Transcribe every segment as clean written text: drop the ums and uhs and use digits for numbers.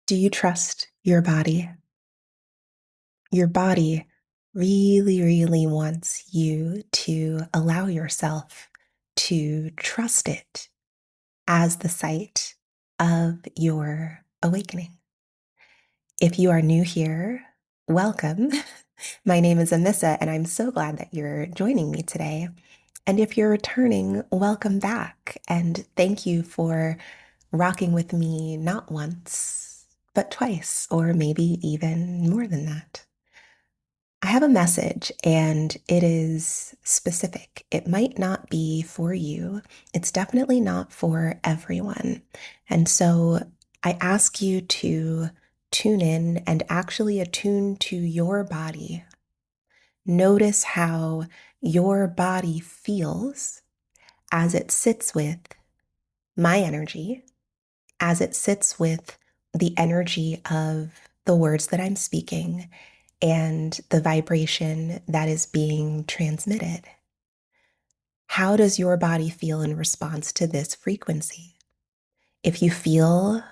Do you trust your body? Your body really, really wants you to allow yourself to trust it as the site of your awakening. If you are new here, welcome. My name is Amissa, and I'm so glad that you're joining me today. And if you're returning, welcome back. And thank you for rocking with me not once, but twice, or maybe even more than that. I have a message and it is specific. It might not be for you. It's definitely not for everyone. And so I ask you to tune in and actually attune to your body. Notice how your body feels as it sits with my energy, as it sits with the energy of the words that I'm speaking and the vibration that is being transmitted. How does your body feel in response to this frequency? If you feel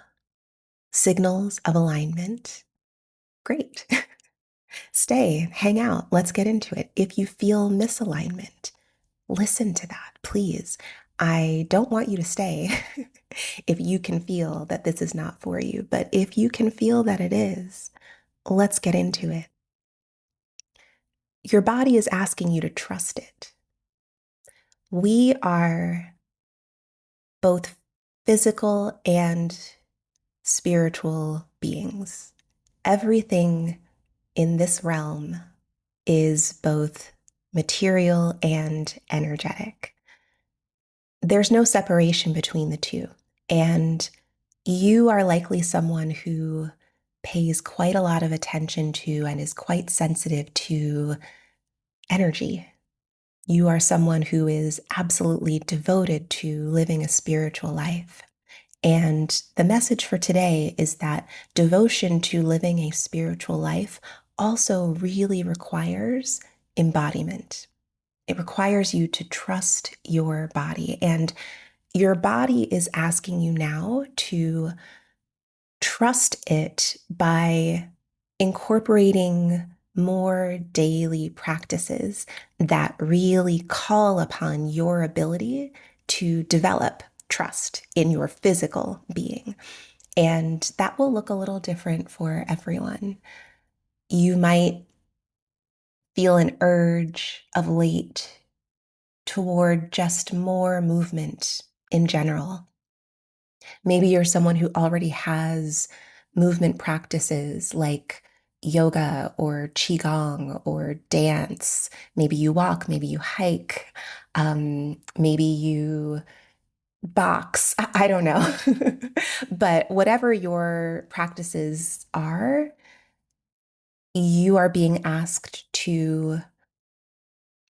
signals of alignment, great. Stay, hang out, let's get into it. If you feel misalignment, listen to that, please. I don't want you to stay if you can feel that this is not for you, but if you can feel that it is, let's get into it. Your body is asking you to trust it. We are both physical and spiritual beings. Everything in this realm is both material and energetic. There's no separation between the two. And you are likely someone who pays quite a lot of attention to and is quite sensitive to energy. You are someone who is absolutely devoted to living a spiritual life. And the message for today is that devotion to living a spiritual life also really requires embodiment. It requires you to trust your body. And your body is asking you now to trust it by incorporating more daily practices that really call upon your ability to develop trust in your physical being. And that will look a little different for everyone. You might feel an urge of late toward just more movement in general. Maybe you're someone who already has movement practices like yoga or qigong or dance. Maybe you walk, maybe you hike, maybe you box. I don't know. But whatever your practices are, you are being asked to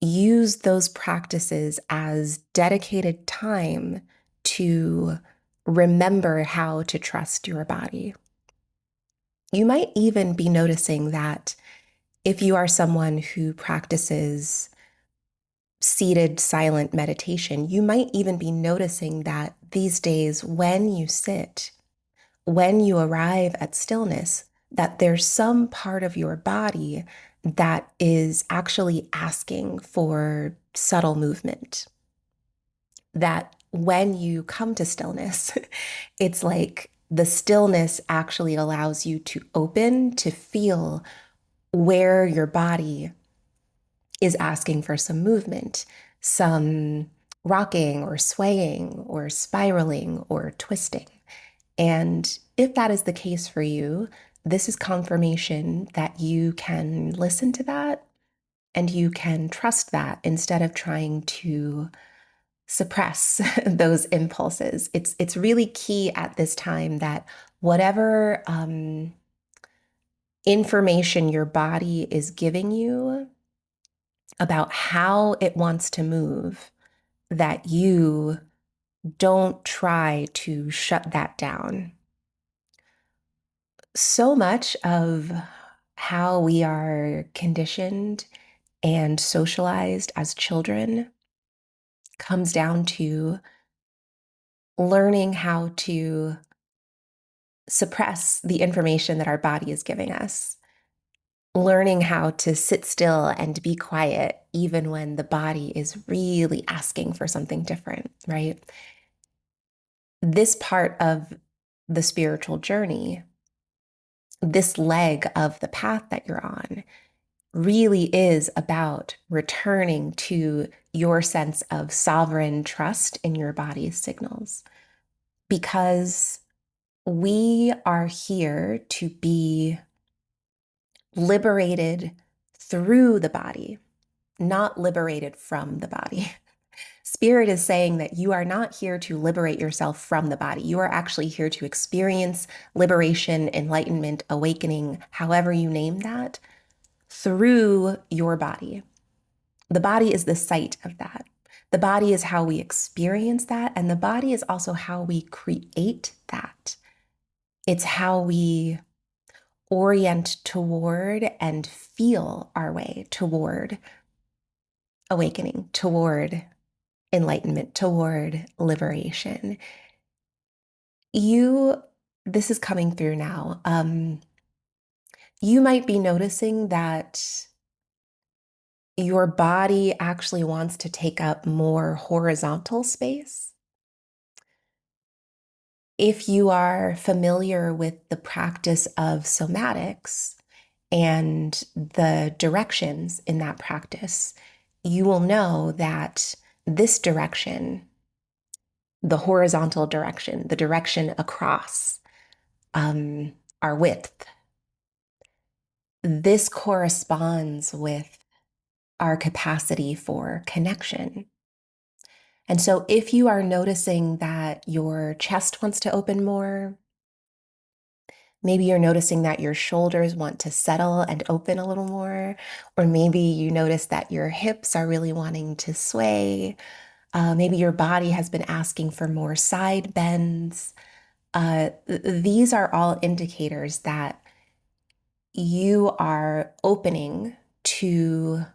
use those practices as dedicated time to remember how to trust your body. You might even be noticing that if you are someone who practices seated silent meditation, you might even be noticing that these days when you sit, when you arrive at stillness, that there's some part of your body that is actually asking for subtle movement. That when you come to stillness, it's like the stillness actually allows you to open to feel where your body is asking for some movement, some rocking or swaying or spiraling or twisting. And if that is the case for you, this is confirmation that you can listen to that and you can trust that instead of trying to suppress those impulses. It's really key at this time that whatever information your body is giving you about how it wants to move, that you don't try to shut that down. So much of how we are conditioned and socialized as children comes down to learning how to suppress the information that our body is giving us. Learning how to sit still and be quiet, even when the body is really asking for something different, right? This part of the spiritual journey, this leg of the path that you're on, really is about returning to your sense of sovereign trust in your body's signals. Because we are here to be liberated through the body, not liberated from the body. Spirit is saying that you are not here to liberate yourself from the body. You are actually here to experience liberation, enlightenment, awakening, however you name that, through your body. The body is the site of that. The body is how we experience that, and the body is also how we create that. It's how we orient toward and feel our way toward awakening, toward enlightenment, toward liberation. This is coming through now. You might be noticing that your body actually wants to take up more horizontal space. If you are familiar with the practice of somatics and the directions in that practice, you will know that this direction, the horizontal direction, the direction across our width, this corresponds with our capacity for connection. And so if you are noticing that your chest wants to open more, maybe you're noticing that your shoulders want to settle and open a little more, or maybe you notice that your hips are really wanting to sway. Maybe your body has been asking for more side bends. These are all indicators that you are opening to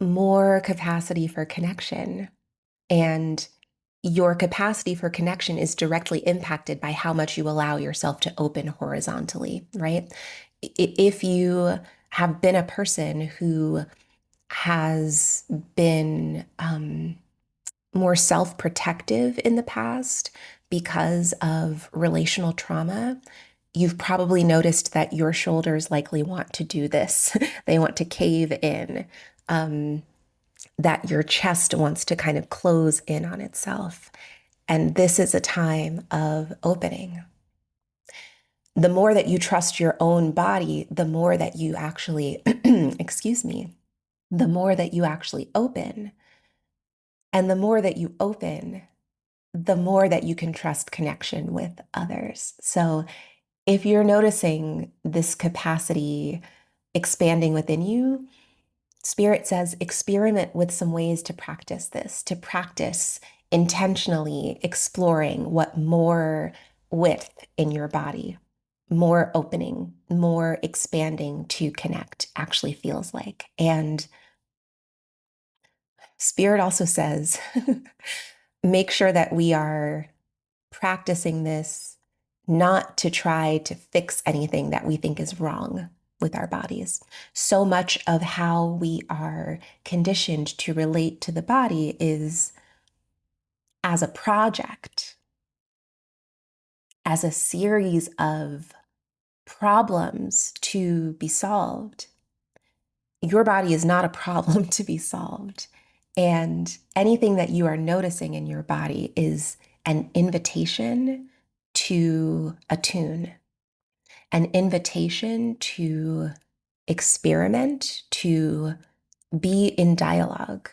more capacity for connection. And your capacity for connection is directly impacted by how much you allow yourself to open horizontally, right? If you have been a person who has been more self-protective in the past because of relational trauma, you've probably noticed that your shoulders likely want to do this. They want to cave in. That your chest wants to kind of close in on itself. And this is a time of opening. The more that you trust your own body, the more that you actually, excuse me, the more that you actually open. And the more that you open, the more that you can trust connection with others. So if you're noticing this capacity expanding within you, Spirit says experiment with some ways to practice this, to practice intentionally exploring what more width in your body, more opening, more expanding to connect actually feels like. And Spirit also says, make sure that we are practicing this not to try to fix anything that we think is wrong with our bodies. So much of how we are conditioned to relate to the body is as a project, as a series of problems to be solved. Your body is not a problem to be solved. And anything that you are noticing in your body is an invitation to attune, an invitation to experiment, to be in dialogue,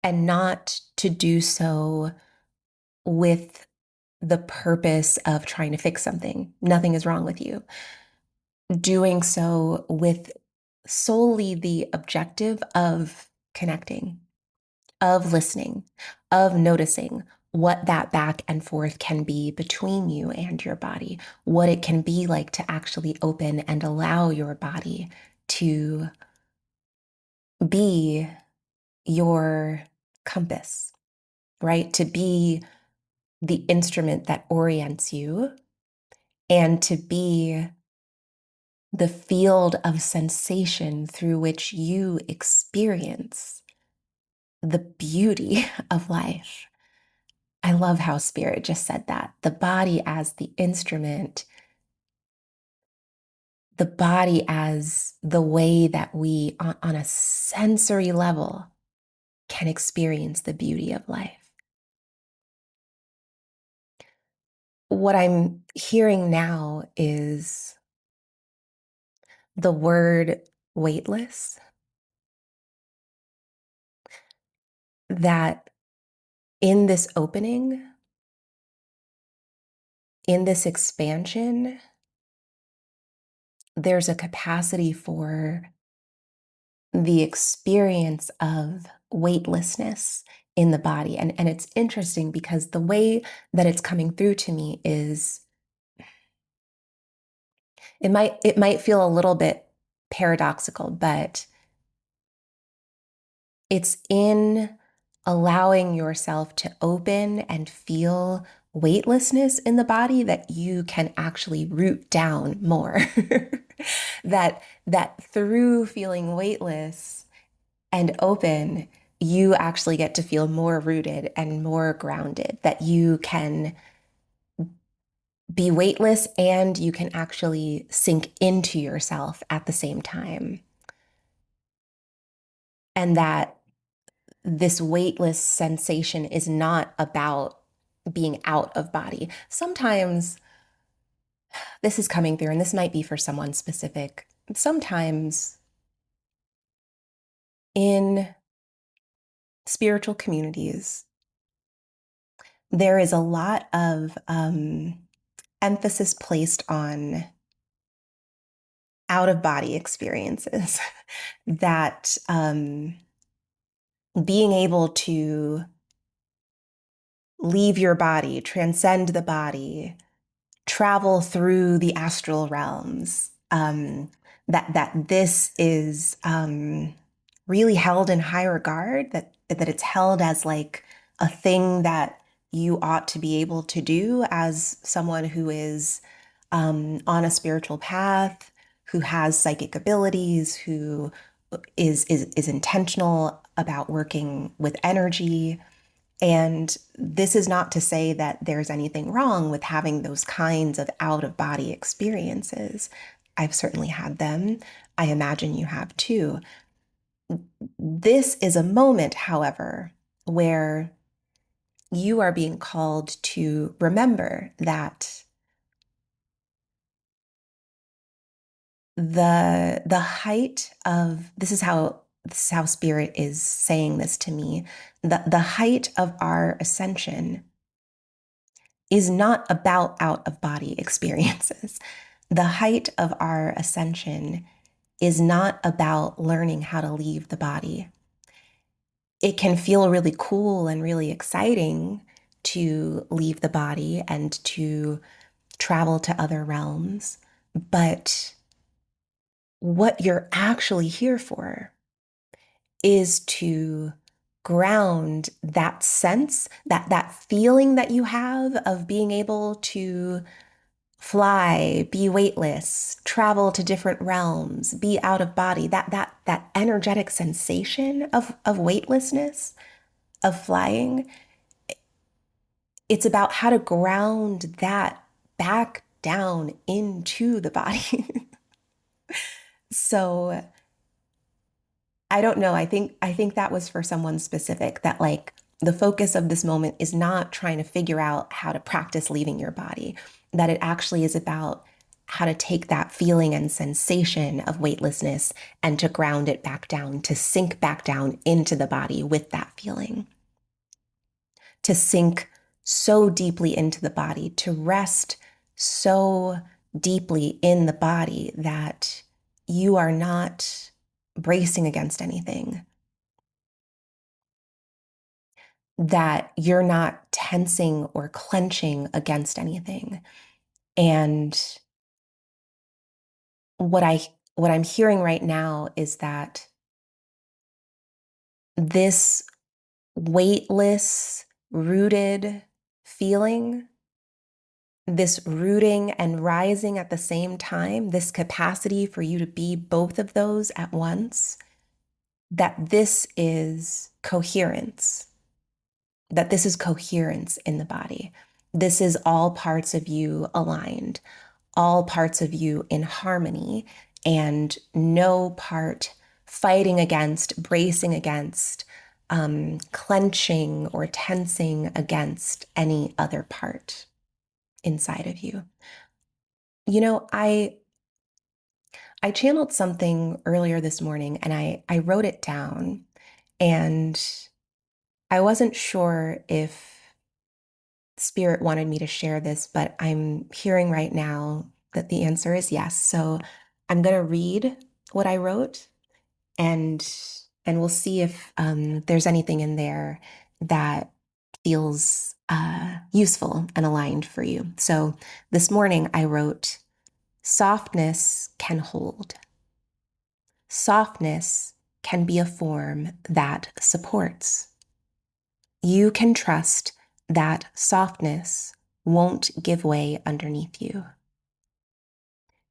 and not to do so with the purpose of trying to fix something. Nothing is wrong with you. Doing so with solely the objective of connecting, of listening, of noticing what that back and forth can be between you and your body, what it can be like to actually open and allow your body to be your compass, right? To be the instrument that orients you and to be the field of sensation through which you experience the beauty of life. I love how Spirit just said that. The body as the instrument, the body as the way that we, on a sensory level, can experience the beauty of life. What I'm hearing now is the word weightless, that in this opening, in this expansion, there's a capacity for the experience of weightlessness in the body. And it's interesting because the way that it's coming through to me is it might feel a little bit paradoxical, but it's in allowing yourself to open and feel weightlessness in the body that you can actually root down more. that through feeling weightless and open, you actually get to feel more rooted and more grounded, that you can be weightless and you can actually sink into yourself at the same time. And that this weightless sensation is not about being out of body. Sometimes this is coming through, and this might be for someone specific. Sometimes in spiritual communities, there is a lot of emphasis placed on out of body experiences, that being able to leave your body, transcend the body, travel through the astral realms, that this is really held in high regard, that it's held as like a thing that you ought to be able to do as someone who is on a spiritual path, who has psychic abilities, who is intentional about working with energy. And this is not to say that there's anything wrong with having those kinds of out of body experiences. I've certainly had them. I imagine you have too. This is a moment, however, where you are being called to remember that the height of this is how Spirit is saying this to me. The height of our ascension is not about out of body experiences. The height of our ascension is not about learning how to leave the body. It can feel really cool and really exciting to leave the body and to travel to other realms, but what you're actually here for is to ground that sense, that feeling that you have of being able to fly, be weightless, travel to different realms, be out of body, that energetic sensation of weightlessness, of flying. It's about how to ground that back down into the body. So I don't know. I think that was for someone specific, that like the focus of this moment is not trying to figure out how to practice leaving your body, that it actually is about how to take that feeling and sensation of weightlessness and to ground it back down, to sink back down into the body with that feeling, to sink so deeply into the body, to rest so deeply in the body that you are not bracing against anything, that you're not tensing or clenching against anything. And what I what I'm hearing right now is that this weightless, rooted feeling this rooting and rising at the same time, this capacity for you to be both of those at once, that this is coherence, that this is coherence in the body. This is all parts of you aligned, all parts of you in harmony, and no part fighting against, bracing against, clenching or tensing against any other part inside of you. You know, I channeled something earlier this morning and I wrote it down, and I wasn't sure if Spirit wanted me to share this, but I'm hearing right now that the answer is yes. So I'm going to read what I wrote, and we'll see if there's anything in there that feels useful and aligned for you. So this morning I wrote, softness can hold. Softness can be a form that supports. You can trust that softness won't give way underneath you.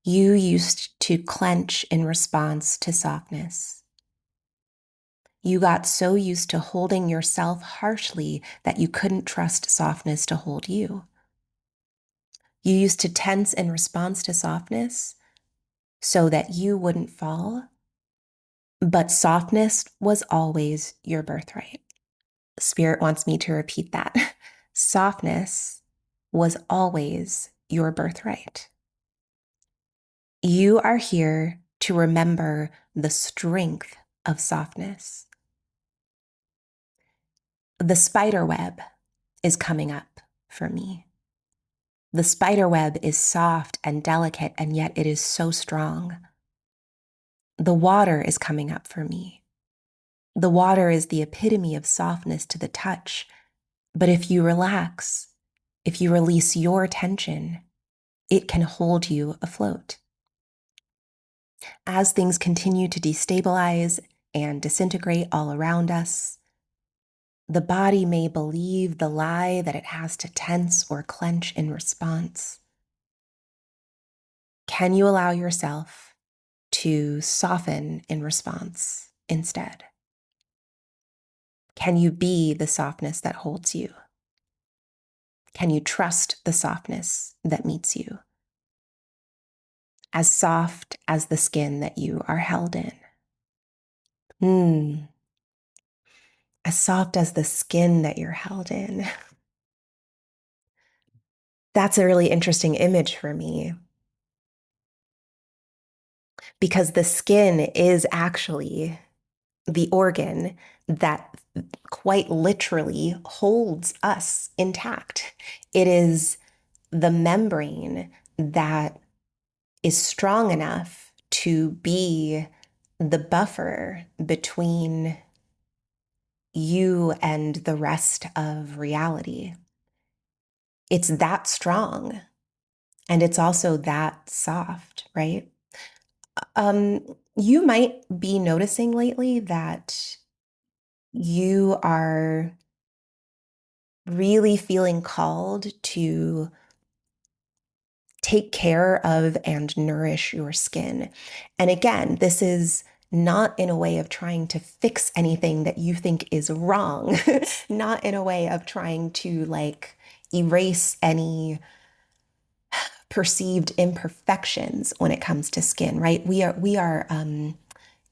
You used to clench in response to softness. You got so used to holding yourself harshly that you couldn't trust softness to hold you. You used to tense in response to softness so that you wouldn't fall, but softness was always your birthright. Spirit wants me to repeat that. Softness was always your birthright. You are here to remember the strength of softness. The spider web is coming up for me. The spider web is soft and delicate, and yet it is so strong. The water is coming up for me. The water is the epitome of softness to the touch, but if you relax, if you release your tension, it can hold you afloat. As things continue to destabilize and disintegrate all around us, the body may believe the lie that it has to tense or clench in response. Can you allow yourself to soften in response instead? Can you be the softness that holds you? Can you trust the softness that meets you? As soft as the skin that you are held in. As soft as the skin that you're held in. That's a really interesting image for me, because the skin is actually the organ that quite literally holds us intact. It is the membrane that is strong enough to be the buffer between you and the rest of reality. It's that strong, and it's also that soft, right? You might be noticing lately that you are really feeling called to take care of and nourish your skin. And again, this is not in a way of trying to fix anything that you think is wrong, not in a way of trying to like erase any perceived imperfections when it comes to skin, right? We are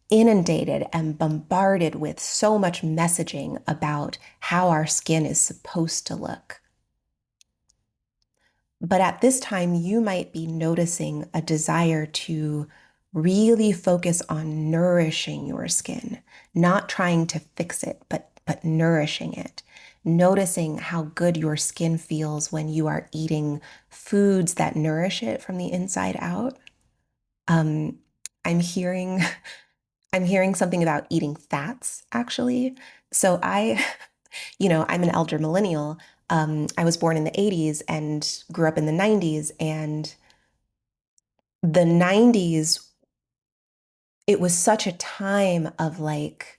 inundated and bombarded with so much messaging about how our skin is supposed to look. But at this time, you might be noticing a desire to really focus on nourishing your skin, not trying to fix it, but nourishing it. Noticing how good your skin feels when you are eating foods that nourish it from the inside out. I'm hearing I'm hearing something about eating fats, actually. So I'm an elder millennial. I was born in the 80s and grew up in the 90s. And the 90s, it was such a time of like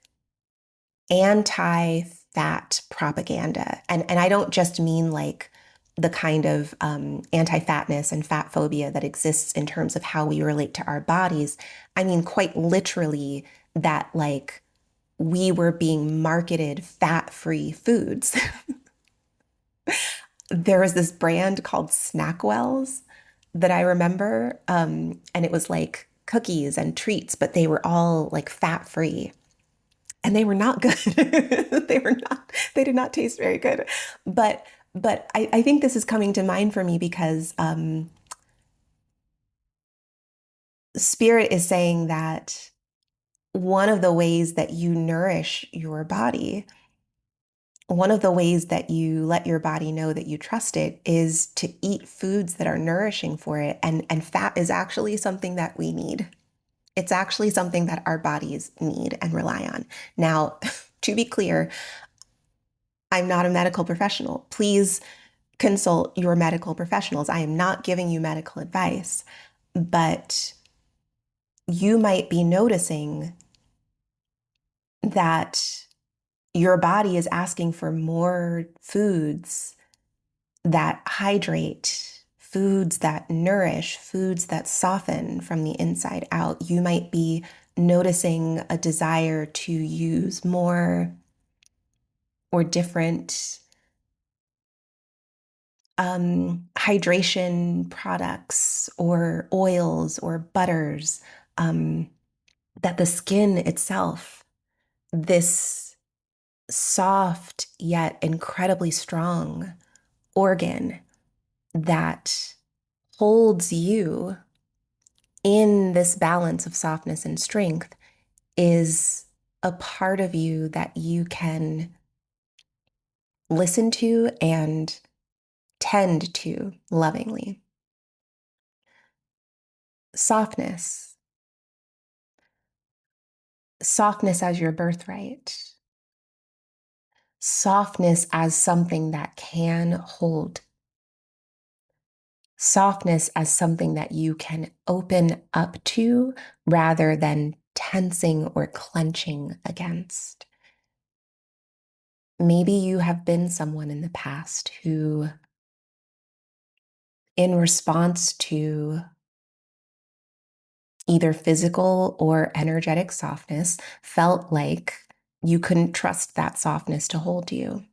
anti-fat propaganda. And I don't just mean like the kind of anti-fatness and fat phobia that exists in terms of how we relate to our bodies. I mean, quite literally, that like we were being marketed fat-free foods. There was this brand called Snackwells that I remember, and it was like cookies and treats, but they were all like fat-free. And they were not good. They did not taste very good. But I think this is coming to mind for me because Spirit is saying that one of the ways that you nourish your body, one of the ways that you let your body know that you trust it is to eat foods that are nourishing for it. And fat is actually something that we need. It's actually something that our bodies need and rely on. Now, to be clear, I'm not a medical professional. Please consult your medical professionals. I am not giving you medical advice, but you might be noticing that your body is asking for more foods that hydrate, foods that nourish, foods that soften from the inside out. You might be noticing a desire to use more or different hydration products or oils or butters, that the skin itself, this soft yet incredibly strong organ that holds you in this balance of softness and strength, is a part of you that you can listen to and tend to lovingly. Softness. Softness as your birthright. Softness as something that can hold. Softness as something that you can open up to rather than tensing or clenching against. Maybe you have been someone in the past who, in response to either physical or energetic softness, felt like you couldn't trust that softness to hold you.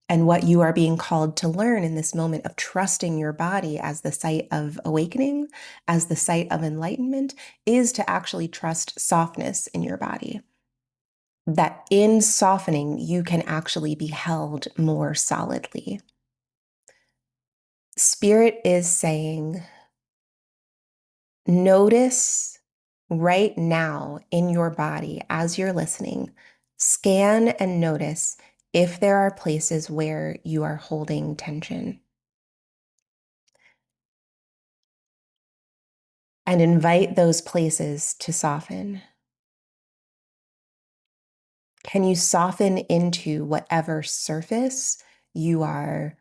And what you are being called to learn in this moment of trusting your body as the site of awakening, as the site of enlightenment, is to actually trust softness in your body. That in softening, you can actually be held more solidly. Spirit is saying, notice right now in your body as you're listening, scan and notice if there are places where you are holding tension. And invite those places to soften. Can you soften into whatever surface you are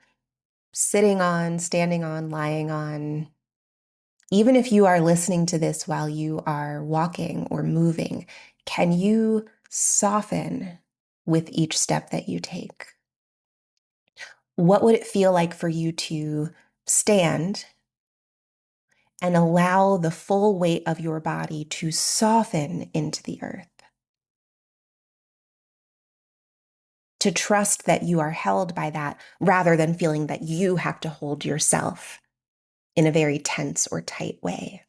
sitting on, standing on, lying on? Even if you are listening to this while you are walking or moving, can you soften with each step that you take? What would it feel like for you to stand and allow the full weight of your body to soften into the earth? To trust that you are held by that rather than feeling that you have to hold yourself in a very tense or tight way.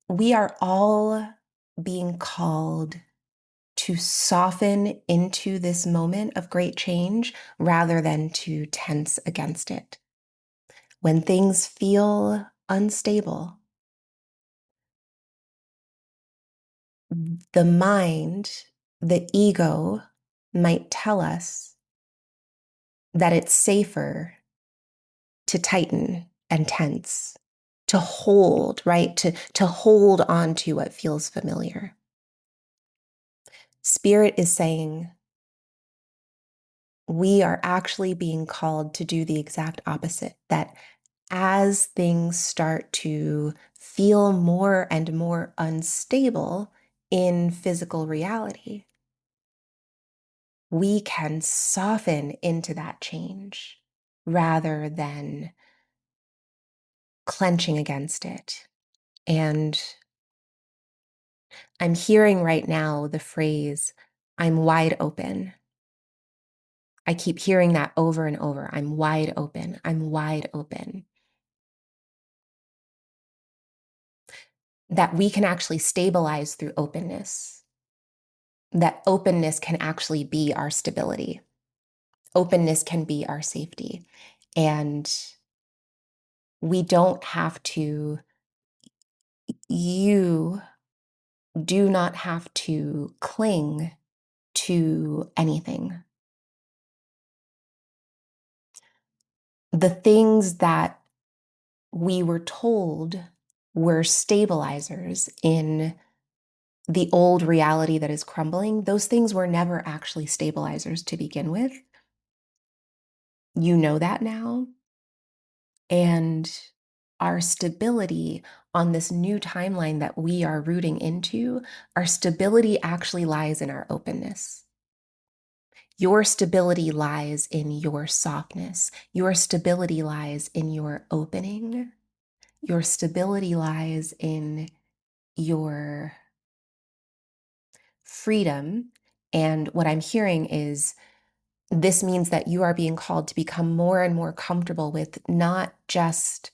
We are all being called to soften into this moment of great change rather than to tense against it. When things feel unstable, the mind, the ego, might tell us that it's safer to tighten and tense, to hold, right? To hold on to what feels familiar. Spirit is saying we are actually being called to do the exact opposite, that as things start to feel more and more unstable in physical reality, we can soften into that change rather than clenching against it. And I'm hearing right now the phrase, I'm wide open. I keep hearing that over and over. I'm wide open. I'm wide open. That we can actually stabilize through openness. That openness can actually be our stability. Openness can be our safety. And we don't have to, you do not have to cling to anything. The things that we were told were stabilizers in the old reality that is crumbling, those things were never actually stabilizers to begin with. You know that now. And our stability on this new timeline that we are rooting into, our stability actually lies in our openness. Your stability lies in your softness. Your stability lies in your opening. Your stability lies in your freedom. And what I'm hearing is this means that you are being called to become more and more comfortable with not just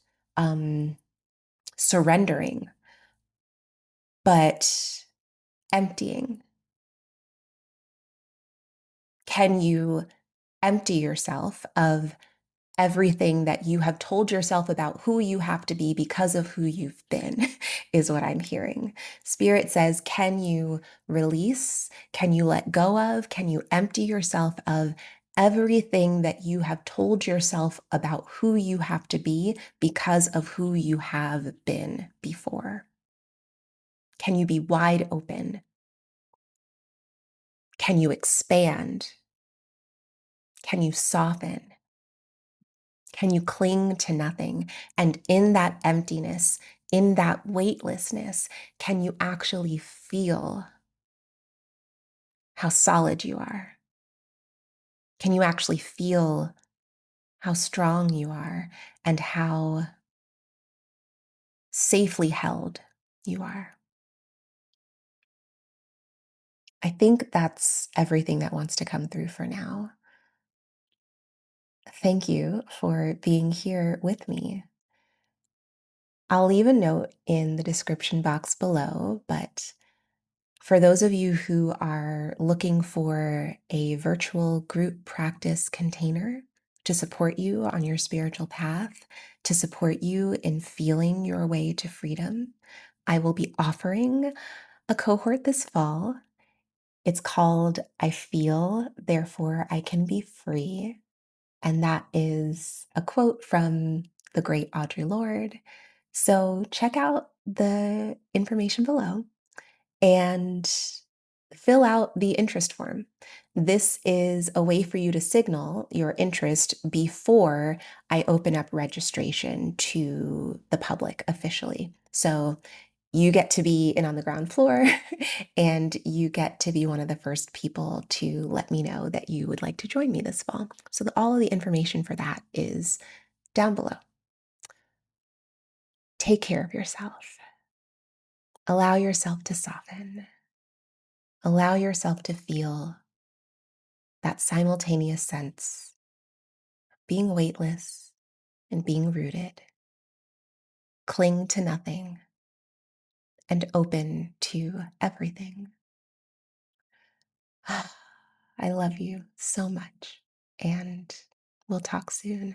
surrendering, but emptying. Can you empty yourself of everything that you have told yourself about who you have to be because of who you've been, is what I'm hearing. Spirit says, can you release? Can you let go of? Can you empty yourself of everything that you have told yourself about who you have to be because of who you have been before? Can you be wide open? Can you expand? Can you soften? Can you cling to nothing? And in that emptiness, in that weightlessness, can you actually feel how solid you are? Can you actually feel how strong you are and how safely held you are? I think that's everything that wants to come through for now. Thank you for being here with me. I'll leave a note in the description box below, but for those of you who are looking for a virtual group practice container to support you on your spiritual path, to support you in feeling your way to freedom, I will be offering a cohort this fall. It's called I Feel, Therefore I Can Be Free. And that is a quote from the great Audre Lorde. So check out the information below and fill out the interest form. This is a way for you to signal your interest before I open up registration to the public officially. So you get to be in on the ground floor and you get to be one of the first people to let me know that you would like to join me this fall. So all of the information for that is down below. Take care of yourself. Allow yourself to soften. Allow yourself to feel that simultaneous sense of being weightless and being rooted. Cling to nothing and open to everything. I love you so much, and we'll talk soon.